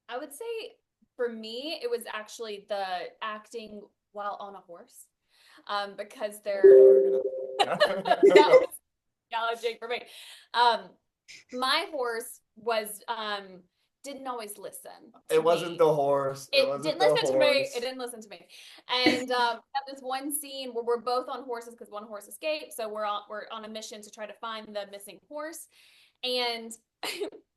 I would say for me, it was actually the acting while on a horse. Because I they're knew you were that gonna. was challenging for me. Um, my horse was didn't always listen to It wasn't me. the horse. It It wasn't didn't the listen to me. It horse. didn't listen to me. And we have this one scene where we're both on horses because one horse escaped. So we're on a mission to try to find the missing horse. And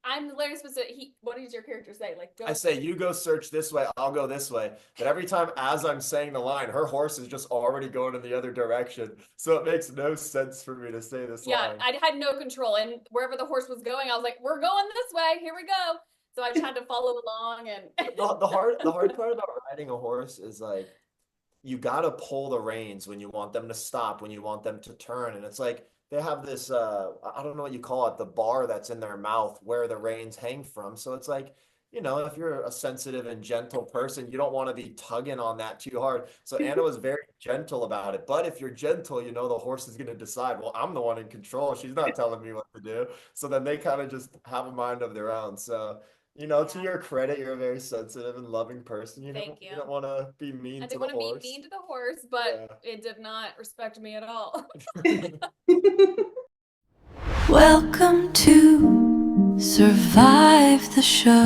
I'm literally supposed to. What does your character say? Like, I go. say, you go search this way, I'll go this way. But every time as I'm saying the line, her horse is just already going in the other direction. So it makes no sense for me to say this Yeah, line. I had no control, and wherever the horse was going, I was like, "We're going this way. Here we go." So I just had to follow along, and The hard part about riding a horse is like you gotta pull the reins when you want them to stop, when you want them to turn. And it's like they have this I don't know what you call it, the bar that's in their mouth where the reins hang from. So it's like, if you're a sensitive and gentle person, you don't want to be tugging on that too hard. So Anna was very gentle about it. But if you're gentle, the horse is gonna decide, well, I'm the one in control. She's not telling me what to do. So then they kind of just have a mind of their own. So to yeah, your credit, you're a very sensitive and loving person. You thank don't you. you don't want to be mean I to didn't the want to be horse. mean to the horse, but Yeah. it did not respect me at all. Welcome to Survive the Shows.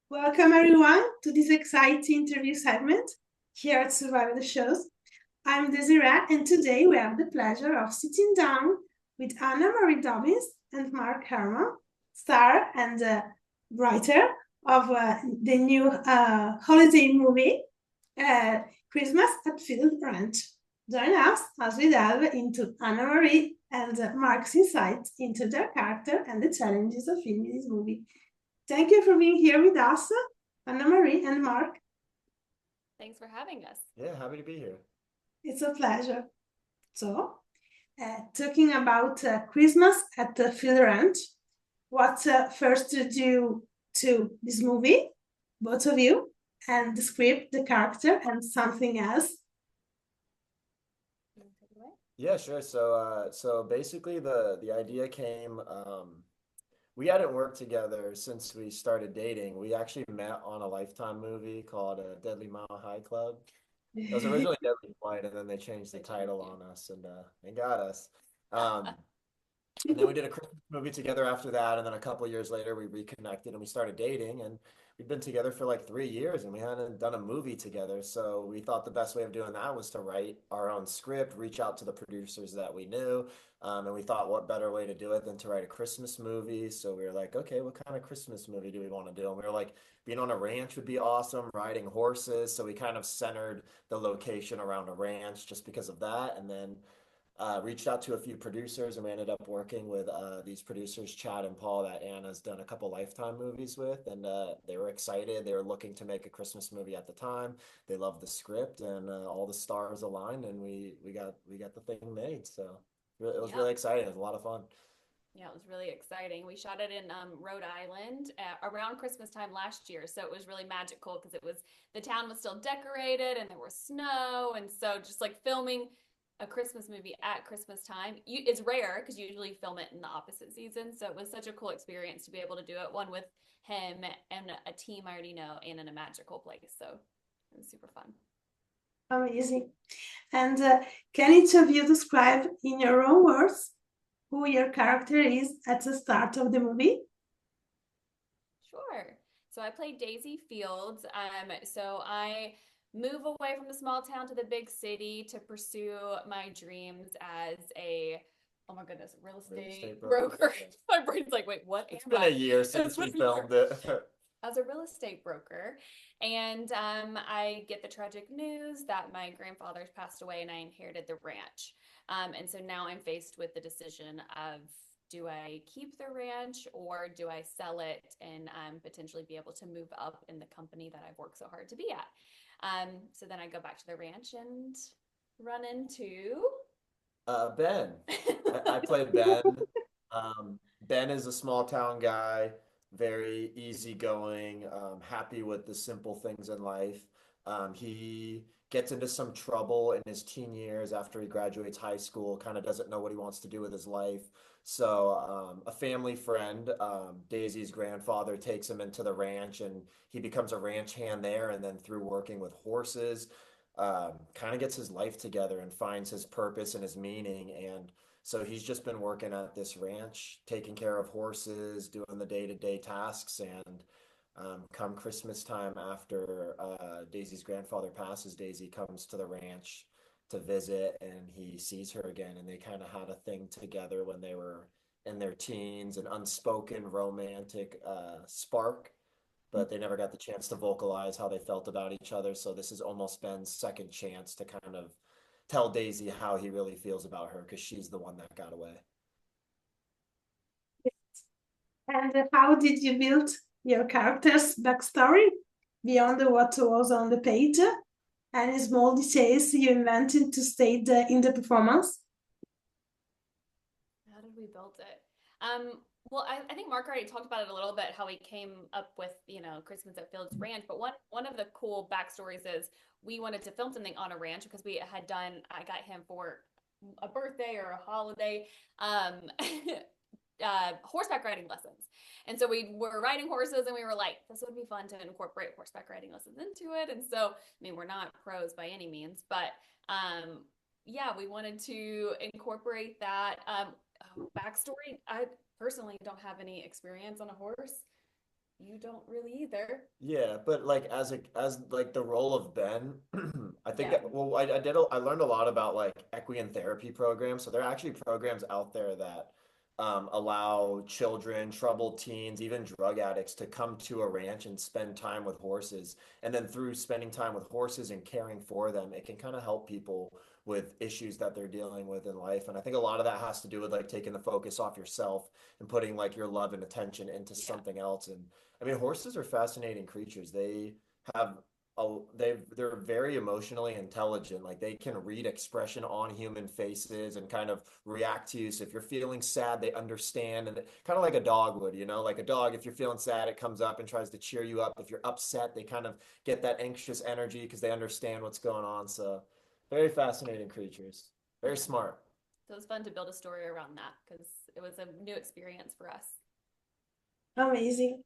Welcome everyone to this exciting interview segment here at Survive the Shows. I'm Desirèe, and today we have the pleasure of sitting down with Anna-Marie Dobbins and Marc Herrmann, star and writer of the new holiday movie, Christmas at Field Ranch. Join us as we delve into Anna-Marie and Marc's insights into their character and the challenges of filming this movie. Thank you for being here with us, Anna-Marie and Marc. Thanks for having us. Yeah, happy to be here. It's a pleasure. So, talking about Christmas at the Field Ranch, what first drew you to this movie, both of you, and the script, the character, and something else? Yeah, sure. So basically the idea came we hadn't worked together since we started dating. We actually met on a Lifetime movie called Deadly Mile High Club. It was originally Deadly Flight, and then they changed the title on us and got us. Um, And then we did a Christmas movie together after that. And then a couple years later, we reconnected and we started dating. And we'd been together for like 3 years and we hadn't done a movie together. So we thought the best way of doing that was to write our own script, reach out to the producers that we knew. And we thought, what better way to do it than to write a Christmas movie? So we were like, okay, what kind of Christmas movie do we want to do? And we were like, being on a ranch would be awesome, riding horses. So we kind of centered the location around a ranch just because of that. And then reached out to a few producers and we ended up working with these producers, Chad and Paul, that Anna's done a couple Lifetime movies with. And they were excited. They were looking to make a Christmas movie at the time. They loved the script and all the stars aligned and we got the thing made. So it was Yeah. really exciting. It was a lot of fun. Yeah, it was really exciting. We shot it in Rhode Island around Christmas time last year, so it was really magical because the town was still decorated and there was snow, and so just like filming a Christmas movie at Christmas time, it's rare because you usually film it in the opposite season. So it was such a cool experience to be able to do it, one with him and a team I already know, and in a magical place. So it was super fun. Amazing. And can each of you describe in your own words who your character is at the start of the movie? Sure. So I played Daisy Fields. So I move away from the small town to the big city to pursue my dreams as a, oh my goodness, real Real estate estate broker. broker. My brain's like, wait, what It's am been a I? year It's since been we a year. filmed it. As a real estate broker. And I get the tragic news that my grandfather's passed away and I inherited the ranch. And so now I'm faced with the decision of, do I keep the ranch or do I sell it and potentially be able to move up in the company that I've worked so hard to be at? So then I go back to the ranch and run into Ben. I played Ben. Ben is a small town guy, very easygoing, happy with the simple things in life. He gets into some trouble in his teen years after he graduates high school, kind of doesn't know what he wants to do with his life. So a family friend, Daisy's grandfather, takes him into the ranch and he becomes a ranch hand there. And then through working with horses, kind of gets his life together and finds his purpose and his meaning. And so he's just been working at this ranch, taking care of horses, doing the day-to-day tasks. And come Christmas time, after Daisy's grandfather passes, Daisy comes to the ranch to visit and he sees her again. And they kind of had a thing together when they were in their teens, an unspoken romantic spark, but they never got the chance to vocalize how they felt about each other. So this has almost been second chance to kind of tell Daisy how he really feels about her because she's the one that got away. And how did you build your character's backstory beyond what was on the page? Any small details you invented to stay in the performance? How did we build it? Well, I think Mark already talked about it a little bit, how he came up with, Christmas at Fields Ranch. But one of the cool backstories is we wanted to film something on a ranch because I got him for a birthday or a holiday, horseback riding lessons. And so we were riding horses and we were like, this would be fun to incorporate horseback riding lessons into it. And so, we're not pros by any means, but yeah, we wanted to incorporate that backstory. I personally don't have any experience on a horse. You don't really either. Yeah, but like as like the role of Ben, I think Yeah. well I learned a lot about like equine therapy programs. So there are actually programs out there that allow children, troubled teens, even drug addicts to come to a ranch and spend time with horses. And then through spending time with horses and caring for them, it can kind of help people with issues that they're dealing with in life. And I think a lot of that has to do with like taking the focus off yourself and putting like your love and attention into something else. And I mean, horses are fascinating creatures. They have they're very emotionally intelligent. Like they can read expression on human faces and kind of react to you. So if you're feeling sad, they understand, and kind of like a dog would, like a dog, if you're feeling sad, it comes up and tries to cheer you up. If you're upset, they kind of get that anxious energy because they understand what's going on. So very fascinating creatures. Very smart. So it was fun to build a story around that because it was a new experience for us. Amazing.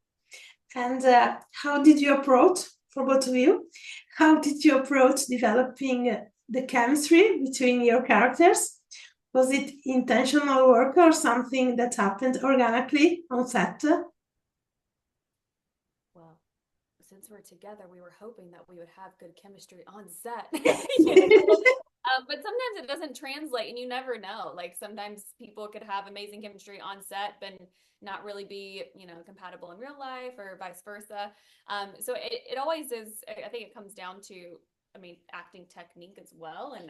And how did you approach, for both of you, how did you approach developing the chemistry between your characters? Was it intentional work or something that happened organically on set? Well, since we're together, we were hoping that we would have good chemistry on set. But sometimes it doesn't translate and you never know. Like sometimes people could have amazing chemistry on set, but not really be, compatible in real life or vice versa. So it always is, I think it comes down to, acting technique as well. And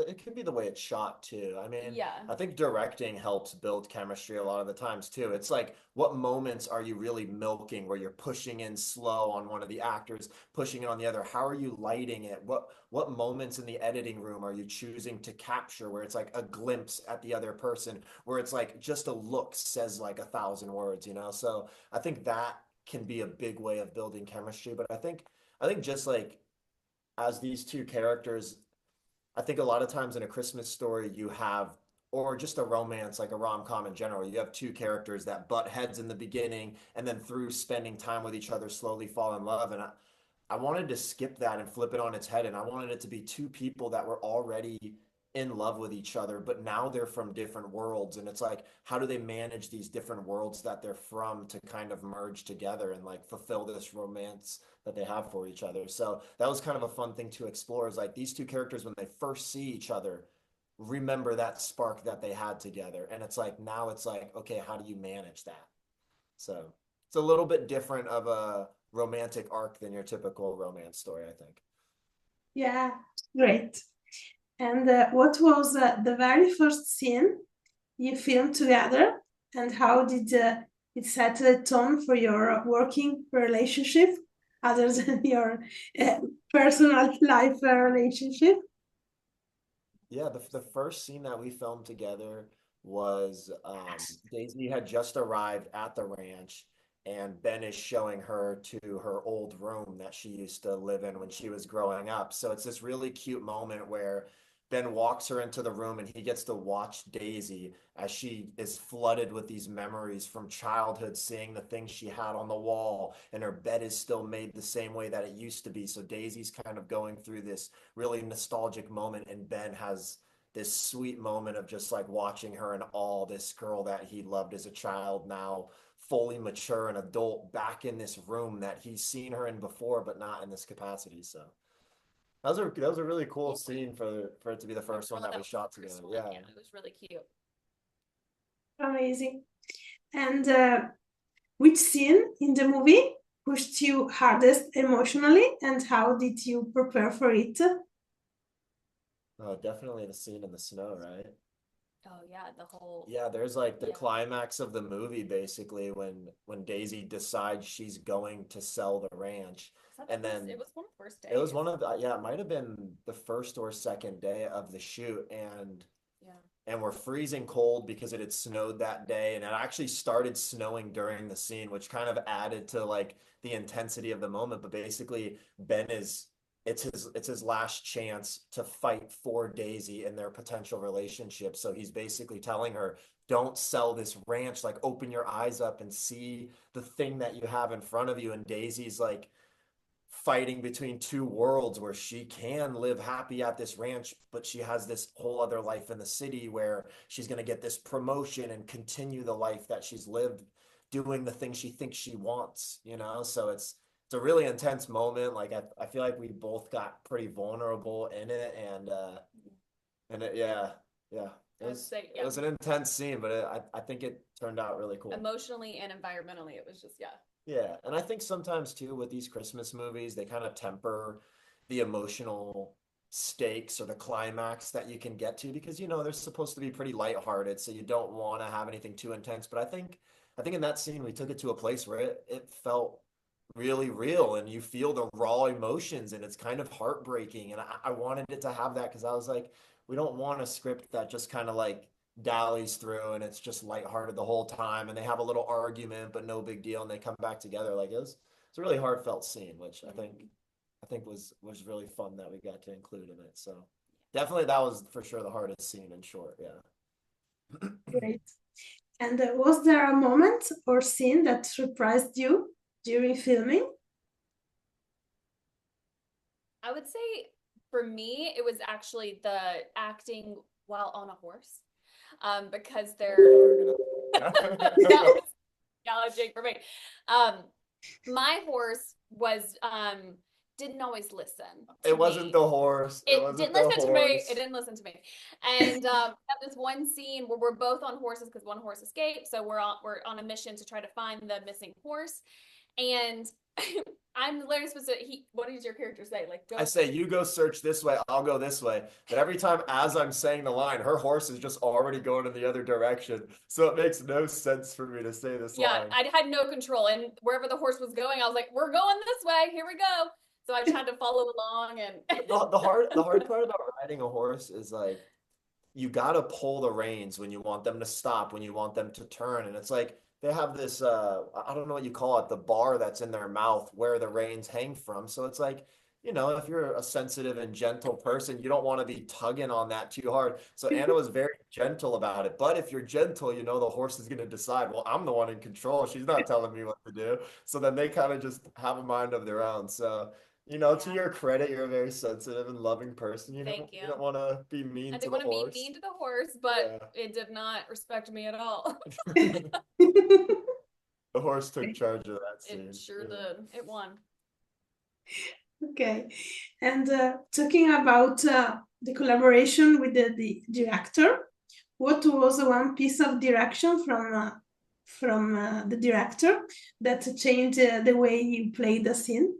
It could be the way it's shot too. I mean, yeah, I think directing helps build chemistry a lot of the times too. It's like, what moments are you really milking where you're pushing in slow on one of the actors, pushing it on the other? How are you lighting it? What moments in the editing room are you choosing to capture where it's like a glimpse at the other person, where it's like just a look says like 1,000 words, So I think that can be a big way of building chemistry. But I think just like as these two characters, I think a lot of times in a Christmas story, you have, or just a romance, like a rom-com in general, you have two characters that butt heads in the beginning and then through spending time with each other slowly fall in love. And I wanted to skip that and flip it on its head. And I wanted it to be two people that were already in love with each other, but now they're from different worlds. And it's like, how do they manage these different worlds that they're from to kind of merge together and like fulfill this romance that they have for each other? So that was kind of a fun thing to explore, is like these two characters, when they first see each other, remember that spark that they had together. And it's like, now it's like, okay, how do you manage that? So it's a little bit different of a romantic arc than your typical romance story, I think. Yeah, great. And what was the very first scene you filmed together, and how did it set the tone for your working relationship, other than your personal life relationship? Yeah, the first scene that we filmed together was Daisy had just arrived at the ranch and Ben is showing her to her old room that she used to live in when she was growing up. So it's this really cute moment where Ben walks her into the room and he gets to watch Daisy as she is flooded with these memories from childhood, seeing the things she had on the wall, and her bed is still made the same way that it used to be. So Daisy's kind of going through this really nostalgic moment, and Ben has this sweet moment of just like watching her in awe, this girl that he loved as a child, now fully mature and adult, back in this room that he's seen her in before, but not in this capacity. So that was a really cool Yeah. scene for it to be the first one that we shot together. Yeah. Yeah, it was really cute. Amazing. And which scene in the movie pushed you hardest emotionally, and how did you prepare for it? Oh, definitely the scene in the snow, right? Oh yeah, the whole Yeah, there's like the Yeah. climax of the movie basically when Daisy decides she's going to sell the ranch. And then it was one of the first days. it was one of the, yeah, it might have been the first or second day of the shoot, Yeah. and we're freezing cold because it had snowed that day, and it actually started snowing during the scene, which kind of added to like the intensity of the moment. But basically Ben is it's his last chance to fight for Daisy in their potential relationship. So he's basically telling her, don't sell this ranch, like open your eyes up and see the thing that you have in front of you. And Daisy's like fighting between two worlds where she can live happy at this ranch, but she has this whole other life in the city where she's going to get this promotion and continue the life that she's lived, doing the things she thinks she wants, you know? So it's a really intense moment. Like I feel like we both got pretty vulnerable in it, and yeah, yeah. I would say, It was an intense scene, but I think it turned out really cool. Emotionally and environmentally, it was just, yeah. Yeah, and I think sometimes too with these Christmas movies, they kind of temper the emotional stakes or the climax that you can get to, because they're supposed to be pretty lighthearted, so you don't want to have anything too intense. But I think in that scene we took it to a place where it felt really real, and you feel the raw emotions, and it's kind of heartbreaking. And I wanted it to have that because I was like, we don't want a script that just kind of like dallies through and it's just lighthearted the whole time, and they have a little argument but no big deal and they come back together. Like it's a really heartfelt scene, which I think was really fun that we got to include in it. So definitely that was for sure the hardest scene in short. Yeah. Great. And was there a moment or scene that surprised you during filming? I would say for me, it was actually the acting while on a horse. Because they're that was challenging for me. My horse didn't always listen to It wasn't me. the horse. It didn't listen to me. It didn't listen to me. And we have this one scene where we're both on horses because one horse escaped. So we're on a mission to try to find the missing horse. And I'm literally supposed to, what does your character say? Like, go. I say, you go search this way, I'll go this way. But every time as I'm saying the line, her horse is just already going in the other direction. So it makes no sense for me to say this line. I had no control. And wherever the horse was going, I was like, we're going this way. Here we go. So I tried to follow along. And the hard part about riding a horse is like, you gotta pull the reins when you want them to stop, when you want them to turn. And it's like, they have this I don't know what you call it, the bar that's in their mouth where the reins hang from. So it's like, if you're a sensitive and gentle person, you don't want to be tugging on that too hard. So Anna was very gentle about it. But if you're gentle, the horse is going to decide, well, I'm the one in control. She's not telling me what to do. So then they kind of just have a mind of their own. So, to your credit, you're a very sensitive and loving person. Thank you. You don't want to be mean I to didn't the want to horse. be mean to the horse, but it did not respect me at all. The horse took charge of that scene. It sure did. It won. Okay. And talking about the collaboration with the director, what was one piece of direction from the director that changed the way you played the scene?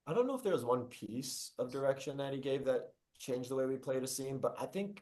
I don't know if there was one piece of direction that he gave that changed the way we played a scene, but I think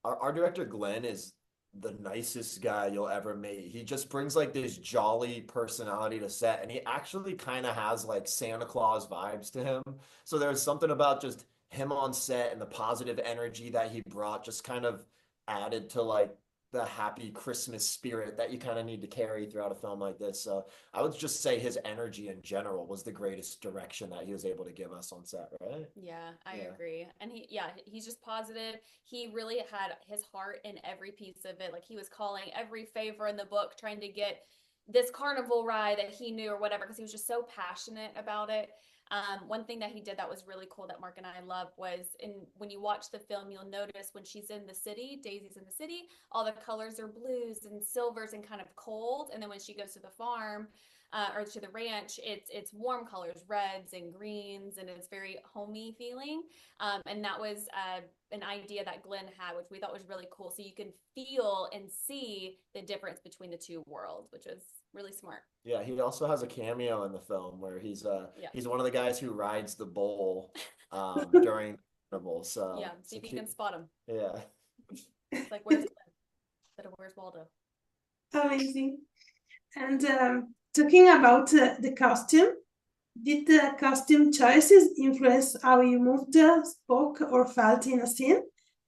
our director Glenn is the nicest guy you'll ever meet. He just brings like this jolly personality to set, and he actually kind of has like Santa Claus vibes to him. So there's something about just him on set and the positive energy that he brought just kind of added to like the happy Christmas spirit that you kind of need to carry throughout a film like this. So I would just say his energy in general was the greatest direction that he was able to give us on set, right? Yeah, I Yeah. agree. And he's just positive. He really had his heart in every piece of it. Like he was calling every favor in the book, trying to get this carnival ride that he knew or whatever, because he was just so passionate about it. One thing that he did that was really cool that Mark and I love was when you watch the film, you'll notice when she's in the city, Daisy's in the city, all the colors are blues and silvers and kind of cold. And then when she goes to the farm, or to the ranch, it's warm colors, reds and greens, and it's very homey feeling. And that was an idea that Glenn had, which we thought was really cool. So you can feel and see the difference between the two worlds, which was really smart. Yeah, he also has a cameo in the film where Yeah. he's one of the guys who rides the bull during the carnival. Yeah. See if you can spot him. Yeah. It's like, where's Glenn? Instead of where's Waldo? Amazing. And talking about the costume, did the costume choices influence how you moved, spoke, or felt in a scene?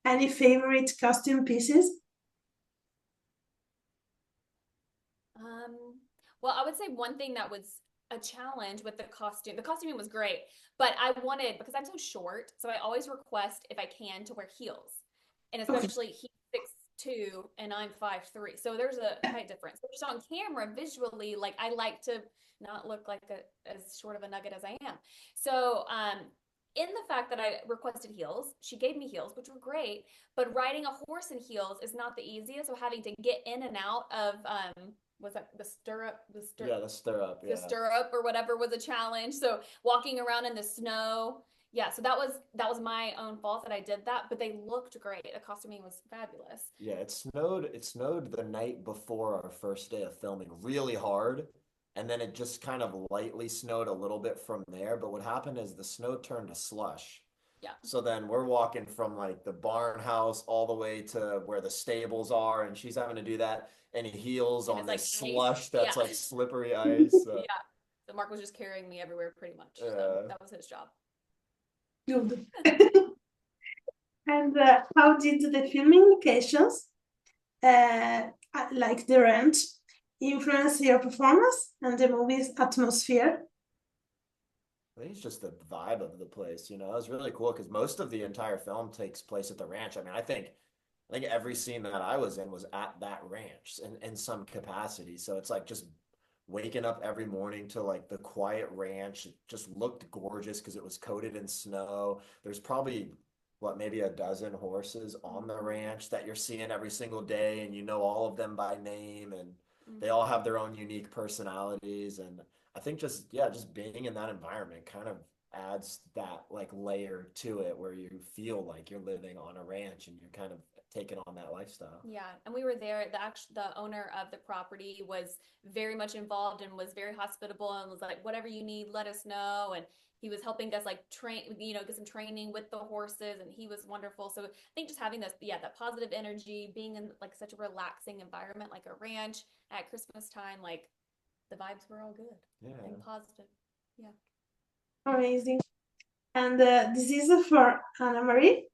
Any favorite costume pieces? Well, I would say one thing that was a challenge with the costuming was great, but I wanted, because I'm so short, so I always request if I can to wear heels. And especially he's 6'2" and I'm 5'3". So there's a height difference. So just on camera, visually, like I like to not look like as short of a nugget as I am. So in the fact that I requested heels, she gave me heels, which were great, but riding a horse in heels is not the easiest. So having to get in and out of was that the stirrup? Yeah, the stirrup. The stirrup or whatever was a challenge. So walking around in the snow. Yeah, so that was my own fault that I did that, but they looked great. The costuming was fabulous. Yeah, it snowed the night before our first day of filming really hard, and then it just kind of lightly snowed a little bit from there. But what happened is the snow turned to slush. Yeah. So then we're walking from like the barn house all the way to where the stables are, and she's having to do that in heels And on it's like this ice. slush that's Yeah. like slippery ice. So, Yeah. So Mark was just carrying me everywhere pretty much. So yeah. that was his job. Good. And how did the filming locations, like the ranch, influence your performance and the movie's atmosphere? I think it's just the vibe of the place, you know. It was really cool because most of the entire film takes place at the ranch. I mean, I think every scene that I was in was at that ranch in some capacity. So it's like just waking up every morning to like the quiet ranch. It just looked gorgeous because it was coated in snow. There's probably what, maybe a dozen horses on the ranch that you're seeing every single day, and you know all of them by name, and they all have their own unique personalities. And I think just, yeah, just being in that environment kind of adds that like layer to it where you feel like you're living on a ranch and you're kind of taking on that lifestyle. Yeah, and we were there. The owner of the property was very much involved and was very hospitable and was like, whatever you need, let us know. And he was helping us like train, get some training with the horses, and he was wonderful. So I think just having that positive energy, being in like such a relaxing environment, like a ranch at Christmas time, like the vibes were all good and positive. Yeah. Amazing. And this is for Anna Marie.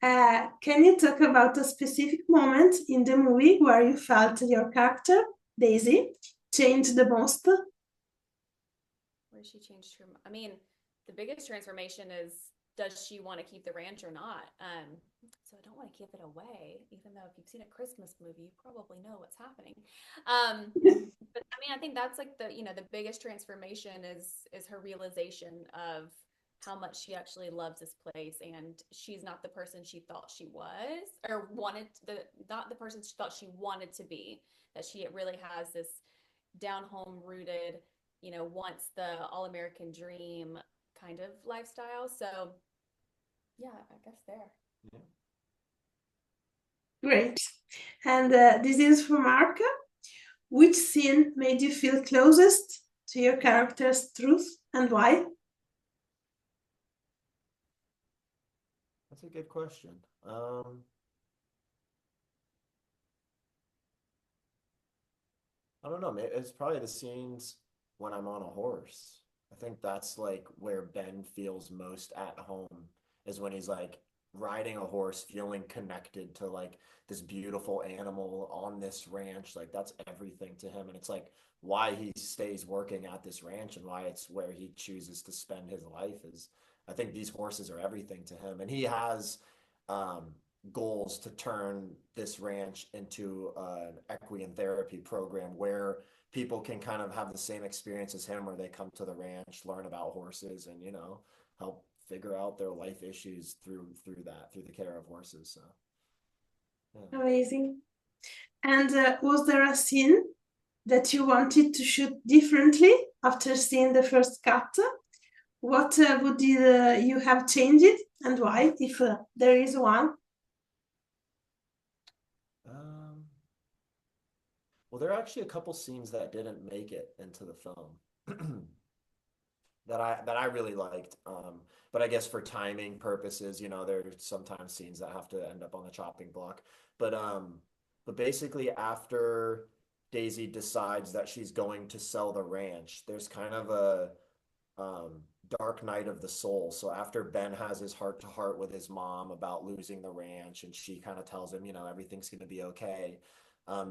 Can you talk about a specific moment in the movie where you felt your character, Daisy, changed the most? Where she changed her, I mean, the biggest transformation is, does she want to keep the ranch or not? So I don't want to give it away, even though if you've seen a Christmas movie, you probably know what's happening. But I mean, I think that's like the biggest transformation is her realization of how much she actually loves this place, and she's not the person she thought she was, or not the person she thought she wanted to be, that she really has this down home rooted, wants the all-American dream kind of lifestyle. So yeah, I guess there. Yeah. Great. And this is for Mark. Which scene made you feel closest to your character's truth, and why? That's a good question. I don't know. It's probably the scenes when I'm on a horse. I think that's like where Ben feels most at home, is when he's like riding a horse, feeling connected to like this beautiful animal on this ranch, like that's everything to him. And it's like why he stays working at this ranch and why it's where he chooses to spend his life is I think these horses are everything to him. And he has um, goals to turn this ranch into an equine therapy program where people can kind of have the same experience as him, where they come to the ranch, learn about horses, and help figure out their life issues through the care of horses. So, yeah. Amazing. And was there a scene that you wanted to shoot differently after seeing the first cut? What would you have changed it and why, if there is one? Well, there are actually a couple scenes that didn't make it into the film that I really liked. But I guess for timing purposes, there's sometimes scenes that have to end up on the chopping block. But basically after Daisy decides that she's going to sell the ranch, there's kind of a dark night of the soul. So after Ben has his heart to heart with his mom about losing the ranch, and she kind of tells him, everything's going to be okay.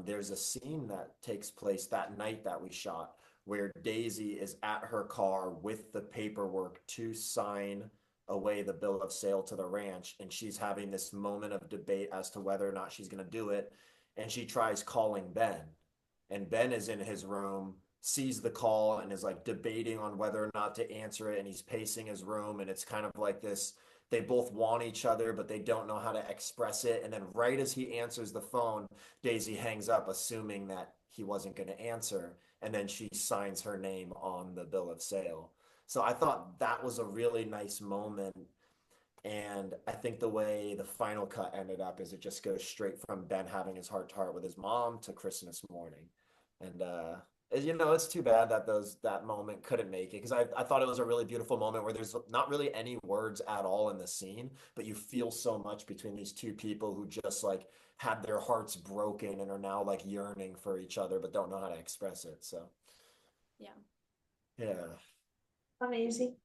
There's a scene that takes place that night that we shot where Daisy is at her car with the paperwork to sign away the bill of sale to the ranch. And she's having this moment of debate as to whether or not she's going to do it. And she tries calling Ben. And Ben is in his room, sees the call, and is like debating on whether or not to answer it. And he's pacing his room. And it's kind of like this, they both want each other, but they don't know how to express it. And then right as he answers the phone, Daisy hangs up, assuming that he wasn't going to answer. And then she signs her name on the bill of sale. So I thought that was a really nice moment. And I think the way the final cut ended up is it just goes straight from Ben having his heart to heart with his mom to Christmas morning. And it's too bad that that moment couldn't make it, because I thought it was a really beautiful moment where there's not really any words at all in the scene, but you feel so much between these two people who just like had their hearts broken and are now like yearning for each other but don't know how to express it. So Yeah. yeah. Amazing.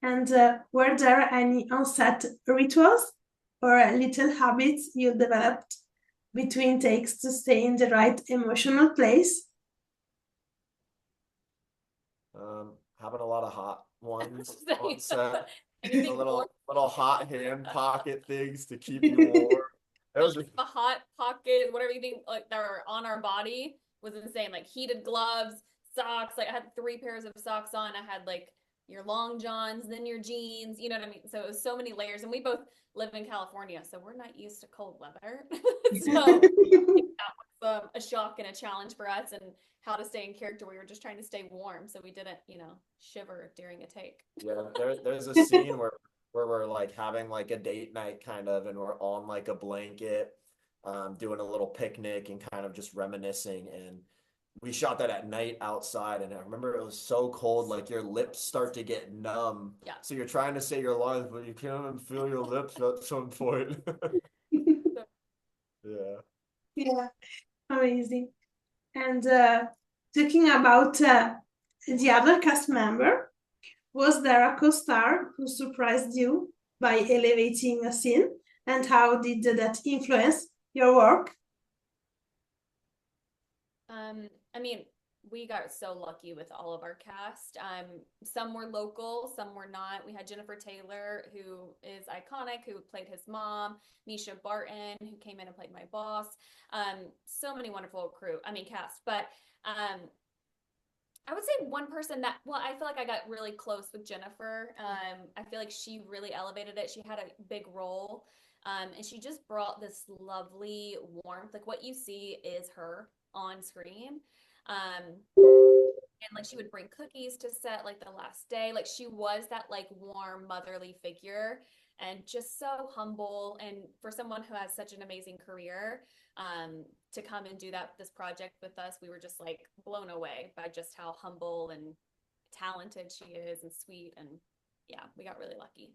And were there any on-set rituals or little habits you developed between takes to stay in the right emotional place? Having a lot of hot ones on So, set, a anything little more? hot hand pocket things to keep you warm. It was Like the hot pocket, whatever you think, like that are on our body was insane. Like heated gloves, socks. Like I had 3 pairs of socks on. I had like your long johns, then your jeans. You know what I mean? So it was so many layers. And we both live in California, so we're not used to cold weather. So that was a shock and a challenge for us, and how to stay in character. We were just trying to stay warm, so we didn't, shiver during a take. Yeah, there's a scene where we're like having like a date night kind of, and we're on like a blanket, doing a little picnic and kind of just reminiscing. And we shot that at night outside, and I remember it was so cold, like your lips start to get numb. Yeah. So you're trying to say your lines, but you can't even feel your lips at some point. Yeah. Yeah, amazing. And talking about the other cast member, was there a co-star who surprised you by elevating a scene? And how did that influence your work? I mean, we got so lucky with all of our cast. Some were local, some were not. We had Jennifer Taylor, who is iconic, who played his mom, Misha Barton, who came in and played my boss. So many wonderful cast. But I would say one person that, well, I feel like I got really close with Jennifer. I feel like she really elevated it. She had a big role. And she just brought this lovely warmth. Like what you see is her on screen. And like she would bring cookies to set like the last day. Like she was that like warm motherly figure, and just so humble. And for someone who has such an amazing career, to come and do this project with us, we were just like blown away by just how humble and talented she is, and sweet. And yeah, we got really lucky.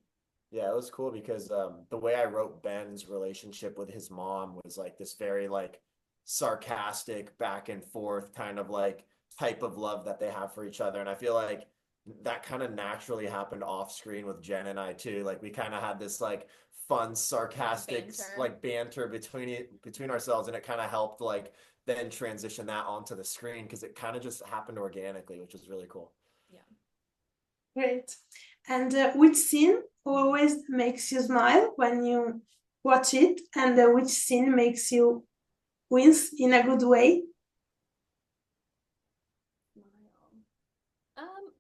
Yeah, it was cool because the way I wrote Ben's relationship with his mom was like this very like sarcastic back and forth kind of like type of love that they have for each other. And I feel like that kind of naturally happened off screen with Jen and I too. Like we kind of had this like fun, sarcastic Banter. like banter between ourselves, and it kind of helped like then transition that onto the screen because it kind of just happened organically, which was really cool. Yeah. Great. And which scene always makes you smile when you watch it, and which scene makes you wince in a good way?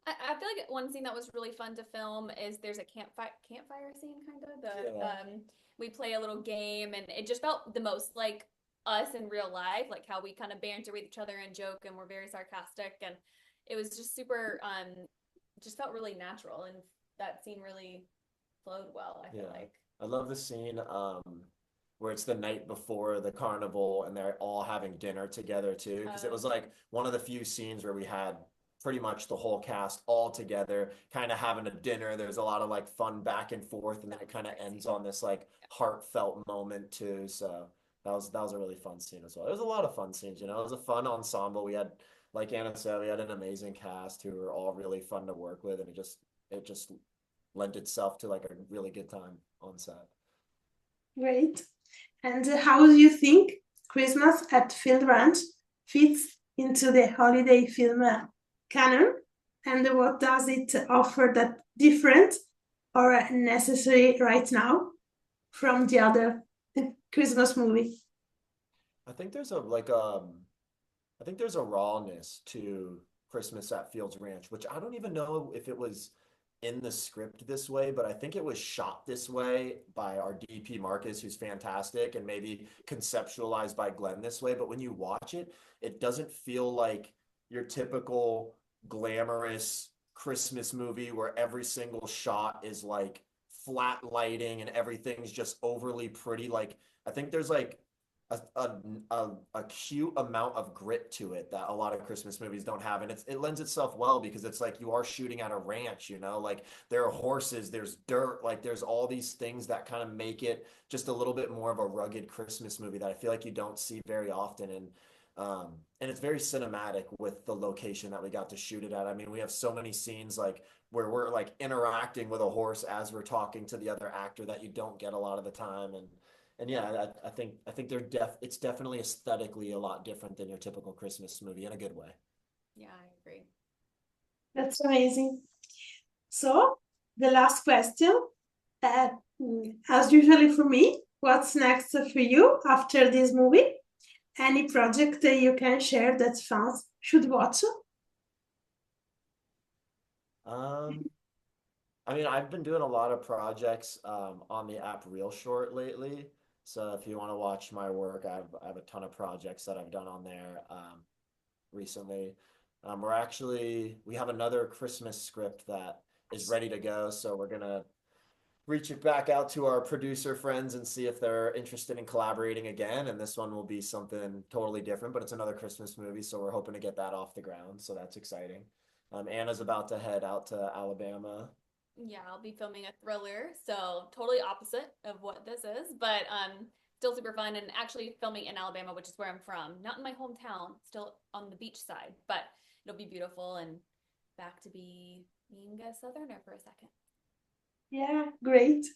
I feel like one scene that was really fun to film is there's a campfire scene kind of we play a little game, and it just felt the most like us in real life, like how we kind of banter with each other and joke, and we're very sarcastic, and it was just super just felt really natural, and that scene really flowed well, I feel like. I love the scene where it's the night before the carnival and they're all having dinner together too, because it was like one of the few scenes where we had pretty much the whole cast all together kind of having a dinner. There's a lot of like fun back and forth, and then it kind of ends on this like heartfelt moment too. So that was a really fun scene as well. It was a lot of fun scenes, you know. It was a fun ensemble. We had, like Anna said, we had an amazing cast who were all really fun to work with, and it just lent itself to like a really good time on set. Great. And how do you think Christmas at Field Ranch fits into the holiday film canon? And what does it offer that different or necessary right now from the other Christmas movie? I think there's a I think there's a rawness to Christmas at Fields Ranch, which I don't even know if it was in the script this way, but I think it was shot this way by our DP Marcus, who's fantastic, and maybe conceptualized by Glenn this way. But when you watch it, it doesn't feel like your typical glamorous Christmas movie where every single shot is like flat lighting and everything's just overly pretty. Like I think there's like a cute amount of grit to it that a lot of Christmas movies don't have, and it lends itself well because it's like you are shooting at a ranch, you know, like there are horses, there's dirt, like there's all these things that kind of make it just a little bit more of a rugged Christmas movie that I feel like you don't see very often, and it's very cinematic with the location that we got to shoot it at. I mean, we have so many scenes like where we're like interacting with a horse as we're talking to the other actor that you don't get a lot of the time, and yeah, I think it's definitely aesthetically a lot different than your typical Christmas movie in a good way. Yeah, I agree. That's amazing. So the last question, as usually for me, what's next for you after this movie? Any project that you can share that fans should watch? I mean, I've been doing a lot of projects on the app Real Short lately. So if you want to watch my work, I have a ton of projects that I've done on there recently. We have another Christmas script that is ready to go. So we're gonna reach it back out to our producer friends and see if they're interested in collaborating again. And this one will be something totally different, but it's another Christmas movie. So we're hoping to get that off the ground. So that's exciting. Anna's about to head out to Alabama. Yeah, I'll be filming a thriller, so totally opposite of what this is, but still super fun, and actually filming in Alabama, which is where I'm from, not in my hometown, still on the beach side, but it'll be beautiful and back to being a Southerner for a second. Yeah, great.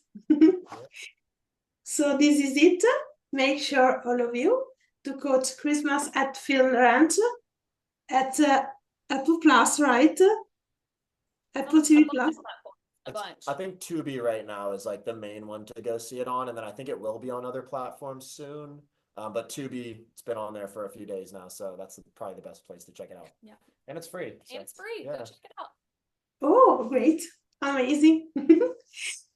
So this is it. Make sure all of you to catch Christmas at Film Ranch at Apple Plus, right? Apple TV Plus. A bunch. I think Tubi right now is like the main one to go see it on, and then I think it will be on other platforms soon. But Tubi, it's been on there for a few days now, so that's probably the best place to check it out. Yeah. And it's free. So, and it's free. Yeah. Go check it out. Oh, great. Amazing.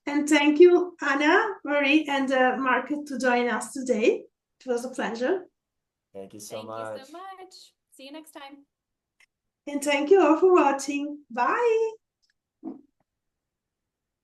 And thank you, Anna, Marie, and Mark to join us today. It was a pleasure. Thank you so much. Thank you so much. See you next time. And thank you all for watching. Bye.